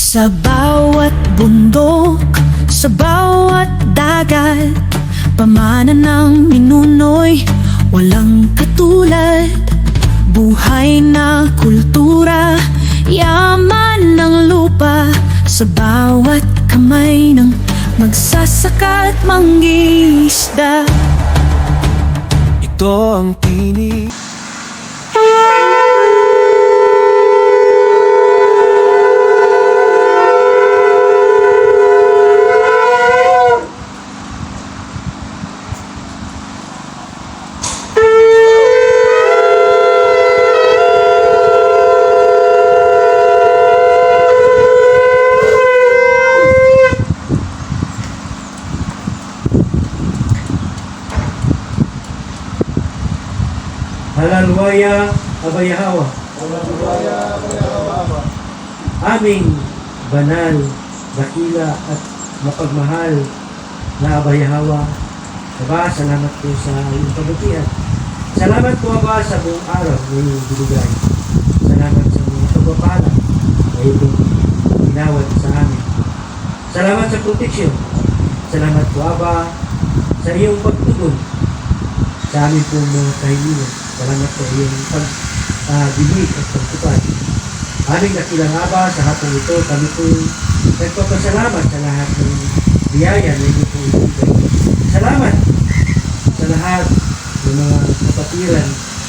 Sa bawat bundok, sa bawat dagat, pamana ng ninuno'y walang katulad. Buhay na kultura, yaman ng lupa, sa bawat kamay ng magsasaka at mangingisda. Ito ang tinig. Halalwaya Abayahawa. Aming banal, dakila at mapagmahal na Abayahawa. Aba, salamat po sa iyong kabutihan. Salamat po, Aba, sa buong araw na iyong binigay. Salamat sa mga pagpapala na iyong ginawat sa amin. Salamat sa proteksyon. Salamat po, Aba, sa iyong pagtugon sa amin pong mga kahilingan. Salamat sa iyong pag-dinig at pagtupad. Aming dakilang Aba, sa hapong ito, kami po nagpapasalamat sa lahat ng biyaya na ito po ibigay. Salamat sa lahat ng mga kapatiran,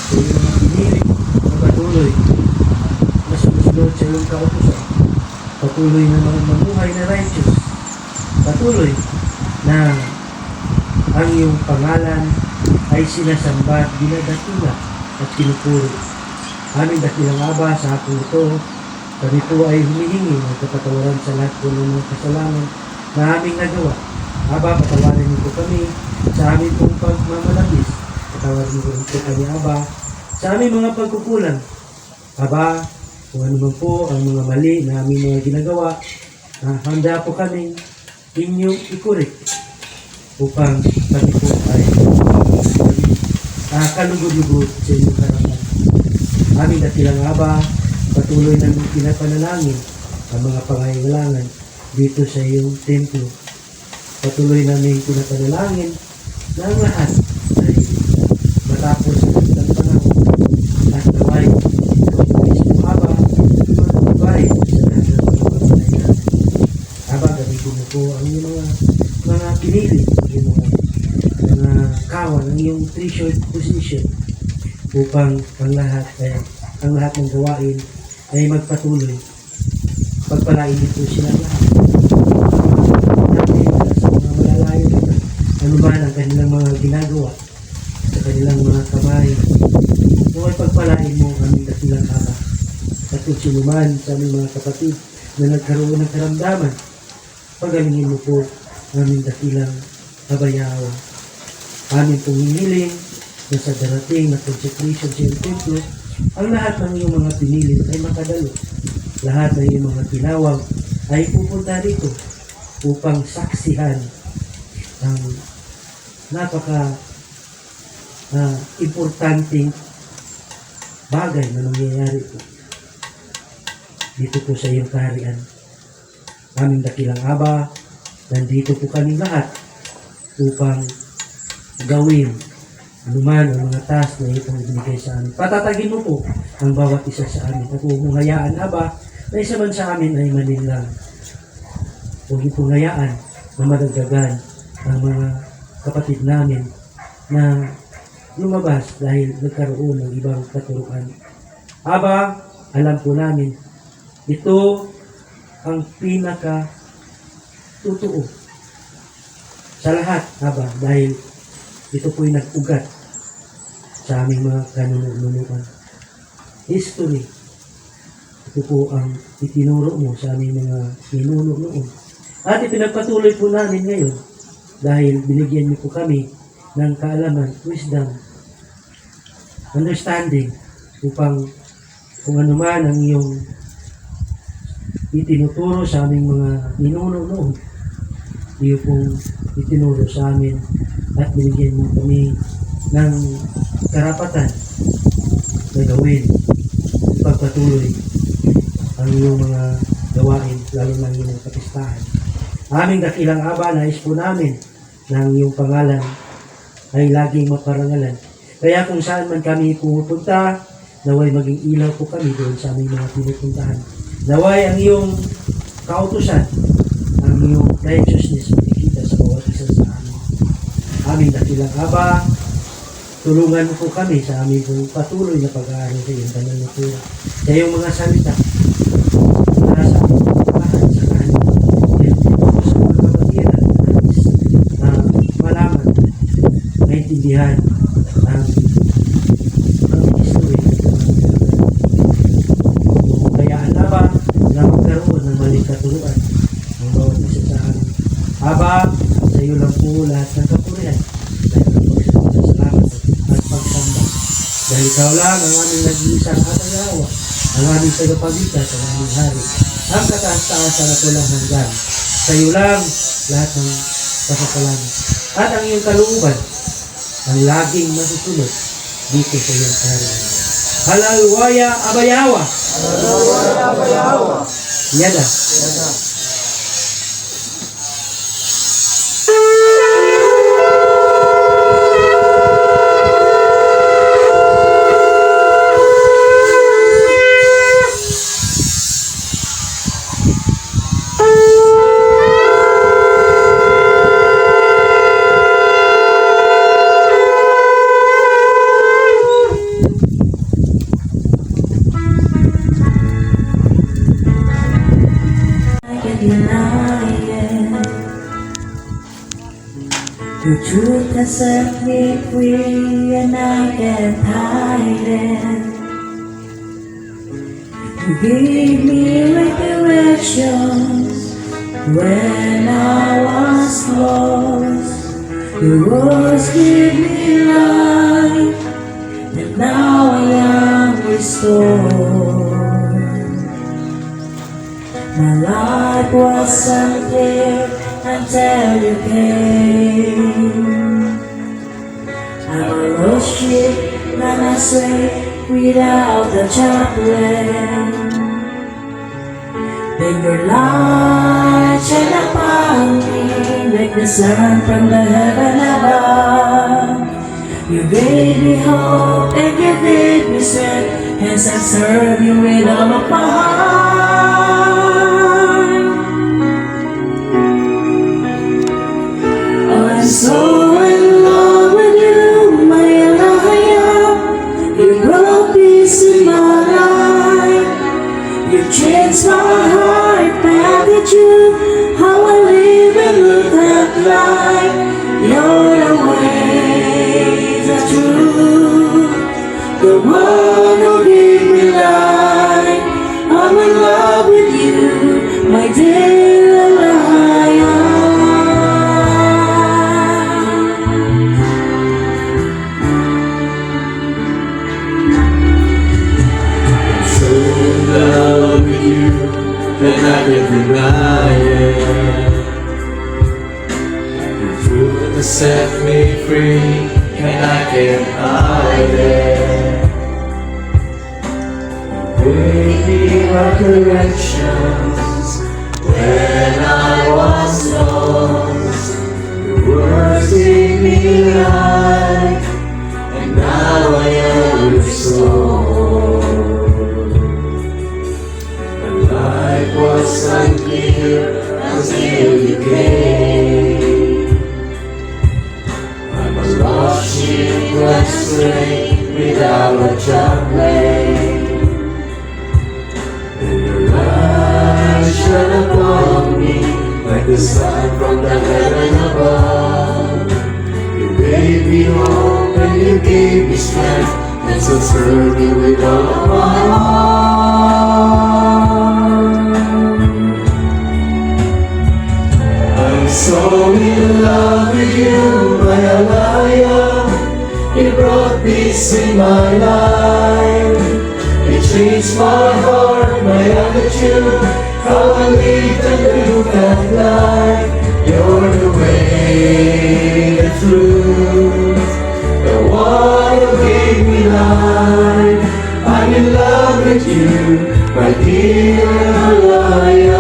sa iyong mga pinili na patuloy na sumusunod sa iyong kautusan. Patuloy na mga mamuhay na righteous. Patuloy na ang iyong pangalan ay sinasamba, dinadakila at pinupuri. Aming dakilang Aba, sa hapong ito, kami po ay humihingi ng kapatawaran sa lahat po ng mga kasalanan na aming nagawa. Aba, patawarin niyo po kami sa aming pong pagmamalabis. Patawarin niyo po kami, Aba, sa aming mga pagkukulang. Aba, kung ano man po ang mga mali na aming mga ginagawa, handa po kami inyong ikurik upang kami po ay kalugod-lugod sa inyong harapan. Aming dakilang Aba, patuloy na pinapanalangin ang mga pangailangan dito sa iyong templo. Patuloy namin pinapanalangin na ang lahat ay matapos ng panahon at naway ikaw mismo, Aba, magpapay sa lahat ng mga pangailangan. Aba, gamitin mo po ang iyong mga pinili, yung mga kawan, ang iyong treasured position upang ang lahat ng gawain ay magpatuloy. Pagpalain dito sila lahat. Natin sa mga malalayo na ano man ang kanilang mga ginagawa sa kanilang mga kamay. Kung ay pagpalain mo aming dakilang Aba. At kung sinuman sa aming mga kapatid na nagkaroon ng karamdaman, pagalingin mo po aming dakilang Abayahawa. Amin pong hiniling na sa darating na consecration sa iyong templo, ang lahat ng iyong mga pinili ay makadalo. Lahat ng iyong mga tinawag ay pupunta rito upang saksihan ang importanteng bagay na nangyayari po dito po sa iyong kaharian. Aming dakilang Aba, nandito po kami lahat upang gawin anuman ang mga task na itong ibigay sa amin. Patatagin mo po ang bawat isa sa amin. At huwag mong hayaan, Aba, na isa man sa amin ay maninlang. Huwag itong hayaan na madagdagan ang mga kapatid namin na lumabas dahil nagkaroon ng ibang katuruan. Aba, alam po namin, ito ang pinaka totoo sa lahat, Aba, dahil ito po'y nag-ugat sa aming mga kanunuan. History. Ito po ang itinuro mo sa aming mga ninuno noon. At ipinagpatuloy po namin ngayon dahil binigyan niyo po kami ng kaalaman, wisdom, understanding upang kung ano man ang iyong itinuturo sa aming mga ninuno noon, iyo pong itinuro sa amin at binigyan mo kami ng karapatan na gawin pagpatuloy ang iyong mga gawain, lalo na yung kapistahan. Aming dakilang Aba, nais po namin ng iyong pangalan ay laging maparangalan. Kaya kung saan man kami pumupunta, naway maging ilaw po kami doon sa aming mga pinupuntahan. Naway ang iyong kautusan, ang iyong righteousness makikita sa bawat isa sa amin. Aming dakilang Aba, tulungan mo po kami sa aming patuloy na pag-aaral sa iyong banal na tura. Sa iyong mga salita, para sa aming pagpapahan sa kanin. Kaya po sa mga kabatiran, na malaman, maintindihan ang history ng kayaan Aba na magkaroon ng maling katuruan ng bawat isa sa amin. Aba, sa iyo lang po lahat ng kapurihan dahil ang pagsasalamat at pagsamba. Dahil ikaw lang ang aming nag-iisang atagawa, ang aming tagapagitan sa aming hari, ang kataas-taasan at walang hanggan. Sa iyo lang lahat ng pasasalamat. At ang iyong kalooban ang laging masusunod dito sa iyong kaharian. Halaluya Abayawa! Halaluya Abayawa! Yada! Your truth has set me free and I can't hide it. You gave me right directions when I was lost. Your words give me life and now I am restored. My life was unclear until you came. I'm a lost sheep, run astray without the chaplain. Then your light shine upon me like the sun from the heaven above. You gave me hope and you gave me strength, hence I serve you with all of my heart. I'm so in love with you, my Elohim. You brought peace in my life. You changed my heart, my attitude, how I live and look at life. You're the way, the truth, the one who gave me life. I'm in love with you, my dear Elohim. And I can't deny it. The truth has set me free, and I can't hide it. Gave me my corrections when I was lost. Your words gave me life, and now I am restored. Life was unclear until you came. I'm a lost sheep led astray without a chaplain. And your light shone upon me like the sun from the heaven above. You gave me hope and you gave me strength, and so serve me with all of my heart. I'm so in love with you, my Elohim. You brought peace in my life. You changed my heart, my attitude, how I live and look at life. You're the way, the truth, the one who gave me life. I'm in love with you, my dear Elohim.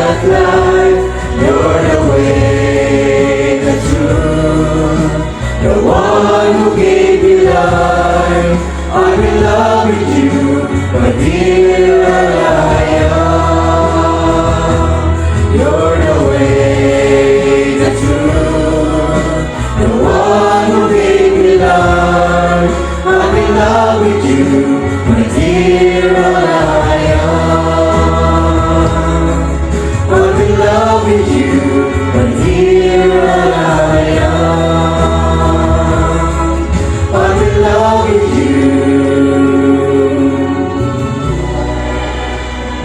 at life. You're the way, the truth, the one who gave me life. I'm in love with you, my dear Alaya. You're the way, the truth, the one who gave me life. I'm in love with you, my dear Alaya. I'm in love with you, my dear Alaya. I'm in love with you,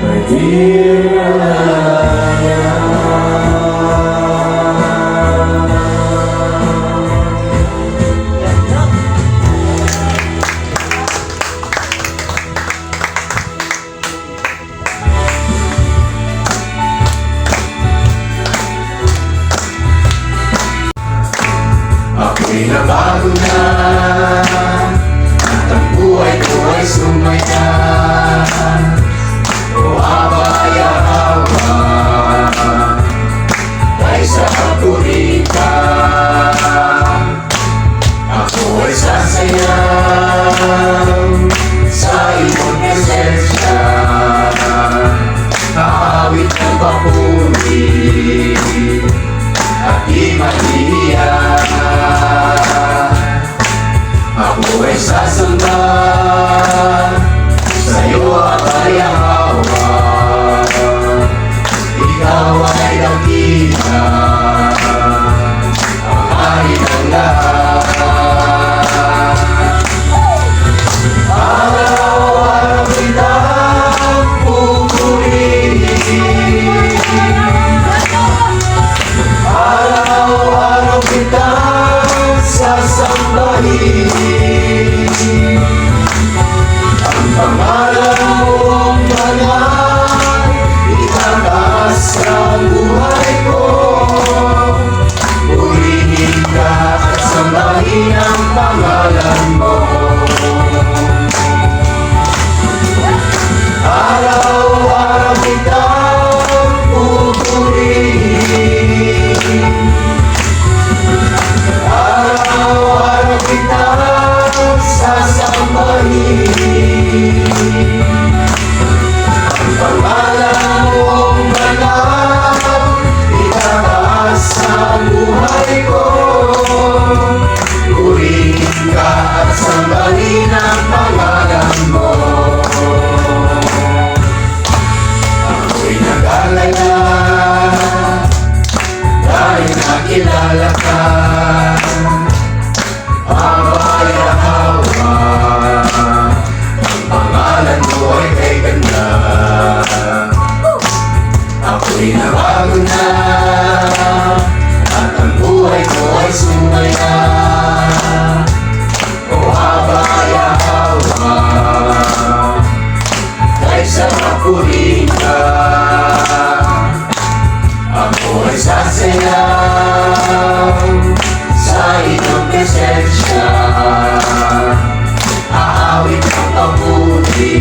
my dear Alaya. Ako'y nabago na at ang buhay ko ay sumaya. O abayahawa kaysa puri ka. Ako ay sasayang sa iyong presensya. Aawit ng papuri at di mahihiya. Ako ay sasamba sa'yo at ayahawa. Ikaw ay dakila, ang ahin ng lahat. Araw-araw kitang pupurihin. Araw-araw kitang sasambahin. Ang pangalan mong banal, itataas ang buhay ko. Purihin ka at sambahin ang pangalan mo. Araw-araw kitang pupurihin. Araw-araw kitang sasambahin. Ang pangalan mong banal, itataas ang buhay ko. Purihin ka at sambahin ang pangalan mo. Ako'y nag-alala dahil nakilala ka. Abayahawa, ang pangalan mo ay kay ganda. Ako'y nabago na at ang buhay ko ay sumaya. O abayahawa kaysa mapuri ka. Ako ay sasayaw sa iyong presensya. Aawit ang papuri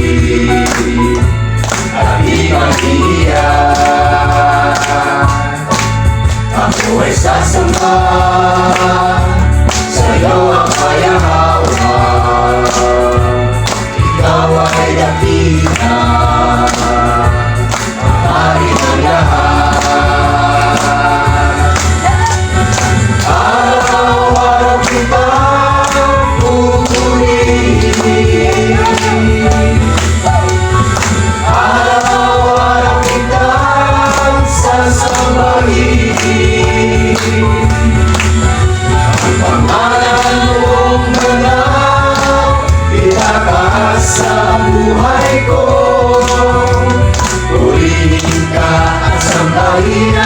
at di mahihiya. Ako ay sasamba sa'yo ang ayahawa. Ikaw ay dakila, ang hari ng lahat. Araw-araw kitang pupurihin. Araw-araw kitang sasambahin. Ang pangalan mong banal, itataas ang buhay ko. Purihin ka at sambahin